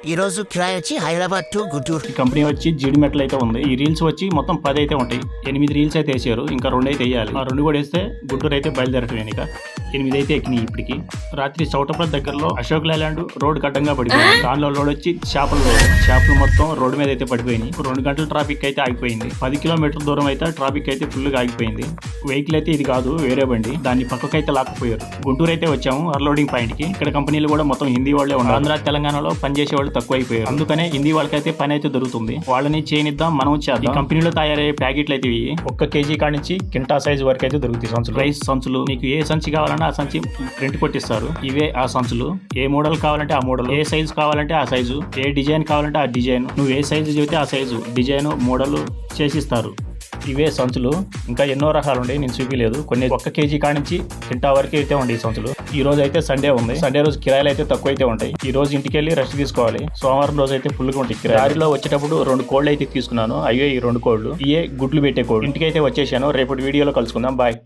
ఈ రోజు కిరాయి వచ్చి హైదరాబాద్ టు గుంటూరు. ఈ కంపెనీ వచ్చి జీడిమెట్లు అయితే ఉంది. ఈ రీల్స్ వచ్చి మొత్తం 10 అయితే ఉంటాయి. 8 రీల్స్ అయితే వేసారు, ఇంకా 2 అయితే వేయాలి. ఆ 2 కూడా వేస్తే గుంటూరు అయితే బయలుదేరటం. ఇక 8 అయితే ఎక్కినాయి ఇప్పటికి. రాత్రి చౌటపల్లి దగ్గరలో అశోక్ లైలాండ్ రోడ్ అడ్డంగా పడిపోయింది. దానిలో లోడ్ వచ్చి చేపలు మొత్తం రోడ్డు మీద అయితే పడిపోయినాయి. 2 గంటల ట్రాఫిక్ అయితే ఆగిపోయింది. 10 కిలోమీటర్ల దూరం అయితే ట్రాఫిక్ అయితే ఫుల్ గా ఆగిపోయింది. వెహికల్ అయితే ఇది కాదు, వేరే బండి. దాన్ని పక్కకైతే లాక్కుపోయారు. గుంటూరు అయితే వచ్చాము అన్లోడింగ్ పాయింట్ కి. ఇక్కడ కంపెనీలు కూడా మొత్తం హిందీ వాళ్ళే ఉన్నారు. ఆంధ్ర తెలంగాణలో పనిచేసే వాళ్ళు తక్కువ అయిపోయారు. అందుకనే హిందీ వాళ్ళకైతే పని అయితే దొరుకుతుంది. వాళ్ళని చేయనిద్దాం, మనం చేద్దాం. ఈ కంపెనీలో తయారయ్యే ప్యాకెట్లు అయితే ఇవి 1 కేజీ కాడి నుంచి కింటా సైజ్ వరకు అయితే దొరుకుతాయి. సంచులు, రైస్ సంచులు, నీకు ఏ సంచి కావాలన్నా ఆ సంచి ప్రింట్ కొట్టిస్తారు. ఇవే ఆ సంచులు. ఏ మోడల్ కావాలంటే ఆ మోడల్, ఏ సైజు కావాలంటే ఆ సైజు, ఏ డిజైన్ కావాలంటే ఆ డిజైన్, నువ్వు ఏ సైజు చెబితే ఆ సైజు, డిజైన్, మోడల్ చేసిస్తారు. ఇవే సంచులు. ఇంకా ఎన్నో రకాలు ఉన్నాయి, నేను చూపించలేదు. కొన్ని 1 కేజీ కాడి నుంచి కింటా వరకు అయితే ఉండే ఈ సంచులు. ఈ రోజు అయితే సండే ఉంది. సండే రోజు కిరాయిలు అయితే తక్కువ అయితే ఉంటాయి. ఈ రోజు ఇంటికి వెళ్ళి రెస్ట్ తీసుకోవాలి. సోమవారం రోజు అయితే ఫుల్ గా ఉంటాయి. దారిలో వచ్చేటప్పుడు 2 కోళ్ళు అయితే తీసుకున్నాను. అయ్యే ఈ 2 కోళ్ళు, ఇయే గుడ్లు పెట్టే కోళ్ళు. ఇంటికి అయితే వచ్చేసాను. రేపటి వీడియోలో కలుసుకుందాం. బాయ్.